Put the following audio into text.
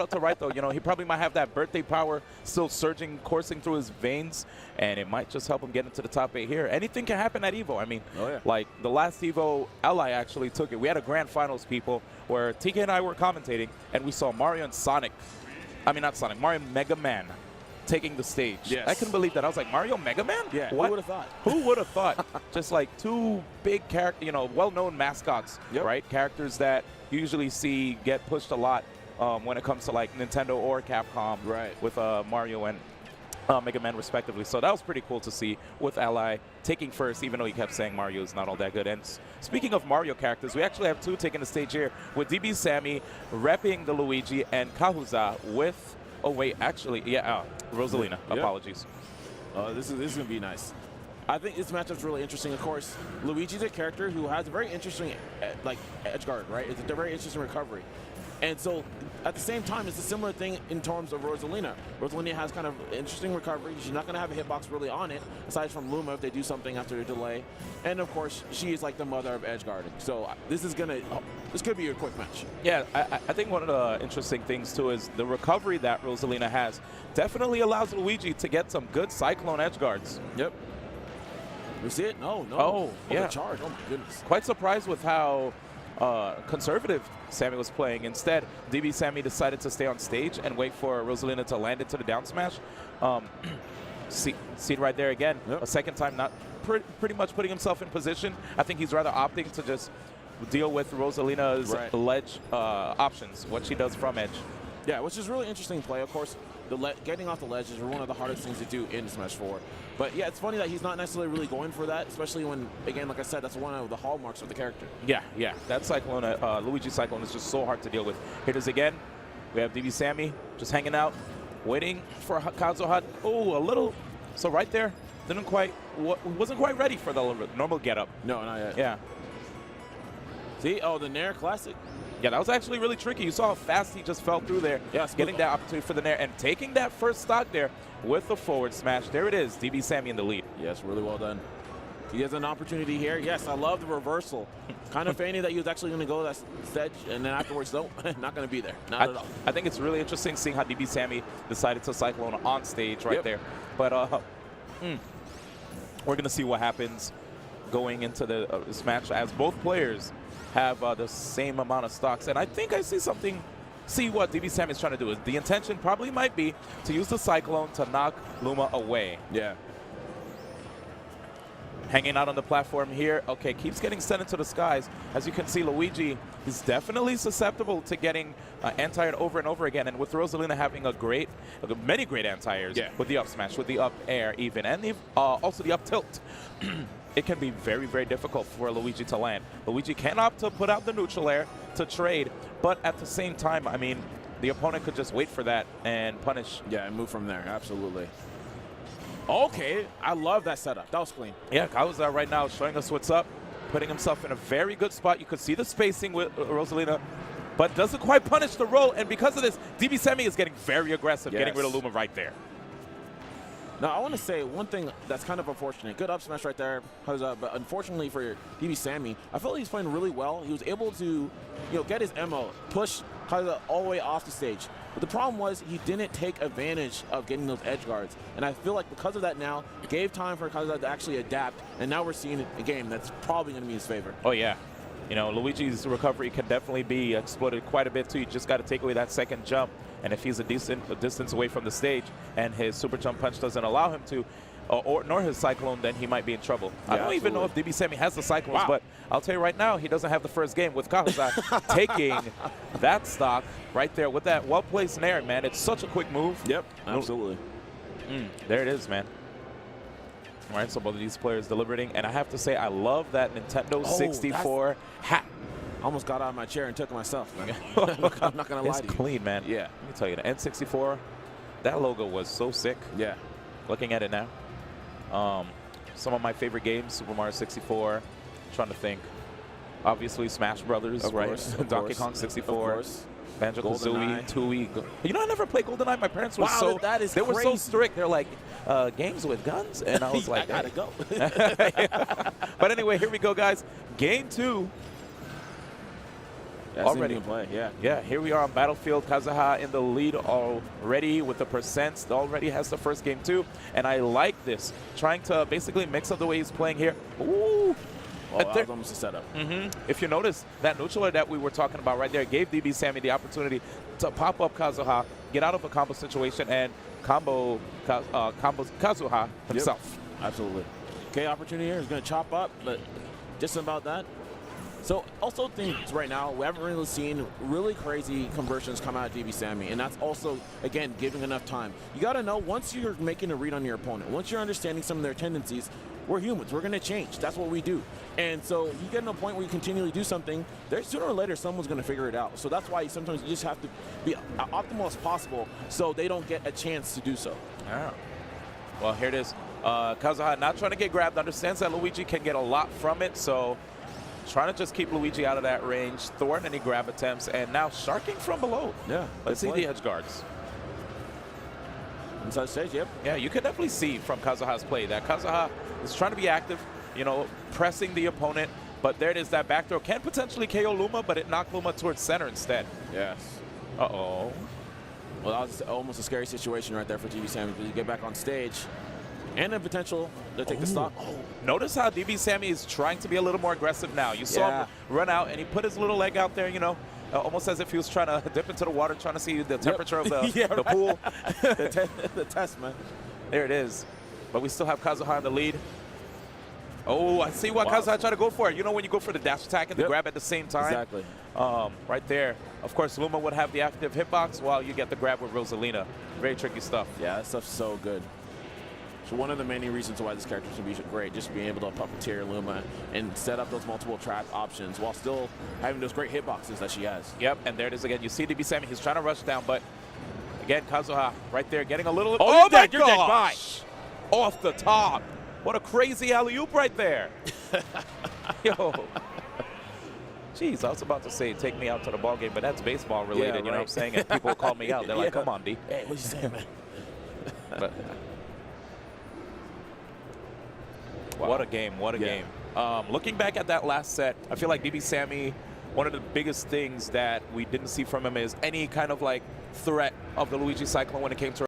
out to right, though. You know, he probably might have that birthday power still surging, coursing through his veins, and it might just help him get into the top 8 here. Anything can happen at EVO. I mean, like the last EVO, Ally actually took it. We had a grand finals, people, where TK and I were commentating, and we saw Mario and Sonic. I mean, not Sonic, Mario and Mega Man taking the stage. Yes. I couldn't believe that. I was like, Mario, Mega Man? Yeah, what? who would have thought? Who would have thought? Just like two big characters, you know, well-known mascots, right? Characters that you usually see get pushed a lot when it comes to like Nintendo or Capcom, with Mario and Mega Man respectively. So that was pretty cool to see with Ally taking first, even though he kept saying Mario is not all that good. And speaking of Mario characters, we actually have two taking the stage here with DBSammy repping the Luigi and Kahuza with, oh wait, actually, Rosalina. Apologies. This is going to be nice. I think this matchup's really interesting. Of course, Luigi's a character who has a very interesting like edge guard, right? It's a very interesting recovery. And so, at the same time, it's a similar thing in terms of Rosalina. Rosalina has kind of interesting recovery. She's not going to have a hitbox really on it, aside from Luma if they do something after a delay. And of course, she is like the mother of edge guarding. So this could be a quick match. Yeah, I think one of the interesting things too is the recovery that Rosalina has definitely allows Luigi to get some good Cyclone edge guards. Yep. You see it? No. Oh, yeah. Charge. Oh my goodness. Quite surprised with how conservative Sammy was playing. Instead, DBSammy decided to stay on stage and wait for Rosalina to land into the down smash. See it right there again. A second time, not pretty much putting himself in position. I think he's rather opting to just deal with Rosalina's ledge options, what she does from edge. Yeah, which is really interesting play. Of course, getting off the ledge is one of the hardest things to do in Smash 4. But yeah, it's funny that he's not necessarily really going for that, especially when, again, like I said, that's one of the hallmarks of the character. Yeah. That Cyclone, Luigi Cyclone is just so hard to deal with. Here it is again. We have DBSammy just hanging out, waiting for Kahuza. Oh, a little. So right there, wasn't quite ready for the normal getup. No, not yet. Yeah. See? Oh, the Nair Classic. Yeah, that was actually really tricky. You saw how fast he just fell through there, getting that opportunity for the Nair and taking that first stock there with the forward smash. There it is, DBSammy in the lead. Yes, really well done. He has an opportunity here. Yes, I love the reversal. Kind of feigning that he was actually going to go that stage, and then afterwards, nope, not going to be there. Not at all. I think it's really interesting seeing how DBSammy decided to Cyclone on stage right there. But we're going to see what happens going into this match as both players have the same amount of stocks. And I think I see what DBSammy is trying to do. Is the intention probably might be to use the Cyclone to knock Luma away. Yeah. Hanging out on the platform here. Okay, keeps getting sent into the skies. As you can see, Luigi is definitely susceptible to getting anti-aired over and over again. And with Rosalina having many great anti-airs with the up smash, with the up air even, and also the up tilt. It can be very, very difficult for Luigi to land. Luigi can opt to put out the neutral air to trade, but at the same time, I mean, the opponent could just wait for that and punish. Yeah, and move from there, absolutely. Okay, I love that setup. That was clean. Yeah, Kahuza right now showing us what's up, putting himself in a very good spot. You could see the spacing with Rosalina, but doesn't quite punish the roll, and because of this, DBSammy is getting very aggressive, getting rid of Luma right there. Now, I want to say one thing that's kind of unfortunate. Good up smash right there, but unfortunately for DBSammy, I felt like he's playing really well. He was able to, get his MO, push Kahuza all the way off the stage. But the problem was he didn't take advantage of getting those edge guards. And I feel like because of that now, it gave time for Kahuza to actually adapt. And now we're seeing a game that's probably going to be in his favor. Oh, yeah. Luigi's recovery can definitely be exploited quite a bit, too. You just got to take away that second jump. And if he's a distance away from the stage and his super jump punch doesn't allow him to, nor his Cyclone, then he might be in trouble. I don't even know if DBSammy has the Cyclones, but I'll tell you right now, he doesn't have the first game with Kahuza taking that stock right there with that well-placed Nair, man. It's such a quick move. Yep, absolutely. There it is, man. All right, so both of these players deliberating, and I have to say, I love that Nintendo 64 hat. Almost got out of my chair and took it myself. I'm not going to lie to you. It's clean, man. Yeah. Let me tell you, the N64, that logo was so sick. Yeah. Looking at it now. Some of my favorite games, Super Mario 64, trying to think. Obviously, Smash Brothers, right? Donkey Kong 64. Banjo-Kazooie, Tooie. I never played GoldenEye. My parents were they were so strict. They're like, games with guns? And I was like, I gotta go. But anyway, here we go, guys. Game 2. already in play. Yeah, here we are on Battlefield. Kahuza in the lead already with the percents. Already has the first game too. And I like this. Trying to basically mix up the way he's playing here. Ooh. Oh, that was almost a setup. If you notice, that neutral that we were talking about right there gave DBSammy the opportunity to pop up Kahuza, get out of a combo situation, and combo Kahuza himself. Yep. Absolutely. Okay, opportunity here is going to chop up, but just about that. So also things right now, we haven't really seen really crazy conversions come out of DBSammy, and that's also, again, giving enough time. You got to know, once you're making a read on your opponent, once you're understanding some of their tendencies, we're humans. We're going to change. That's what we do. And so you get to a point where you continually do something, there's sooner or later someone's going to figure it out. So that's why sometimes you just have to be optimal as possible so they don't get a chance to do so. Yeah. Well, here it is. Kahuza not trying to get grabbed, understands that Luigi can get a lot from it, so trying to just keep Luigi out of that range, thwarting any grab attempts, and now sharking from below. Yeah. Let's see the edge guards. Inside stage, yep. Yeah, you can definitely see from Kahuza's play that Kahuza is trying to be active, you know, pressing the opponent, but there it is, that back throw can potentially KO Luma, but it knocked Luma towards center instead. Yes. Uh-oh. Well, that was almost a scary situation right there for DBSammy, because you get back on stage, and the potential to take the stock. Oh. Notice how DBSammy is trying to be a little more aggressive now. You saw him run out, and he put his little leg out there, you know, almost as if he was trying to dip into the water, trying to see the temperature of the, the pool. the test, man. There it is. But we still have Kahuza in the lead. Oh, I see why Kahuza tried to go for it. You know when you go for the dash attack and the grab at the same time? Exactly. Right there. Of course, Luma would have the active hitbox while you get the grab with Rosalina. Very tricky stuff. Yeah, that stuff's so good. So one of the many reasons why this character should be great, just being able to puppeteer Luma and set up those multiple trap options while still having those great hitboxes that she has. Yep, and there it is again. You see DBSammy, he's trying to rush down, but again, Kahuza right there getting a little... Oh my gosh! Off the top. What a crazy alley-oop right there. Yo. Jeez, I was about to say take me out to the ball game, but that's baseball related, you know what I'm saying? And people call me out. They're like, come on, D. Hey, what you saying, man? But, wow. What a game, what a game. Looking back at that last set, I feel like DBSammy, one of the biggest things that we didn't see from him is any kind of like threat of the Luigi Cyclone when it came to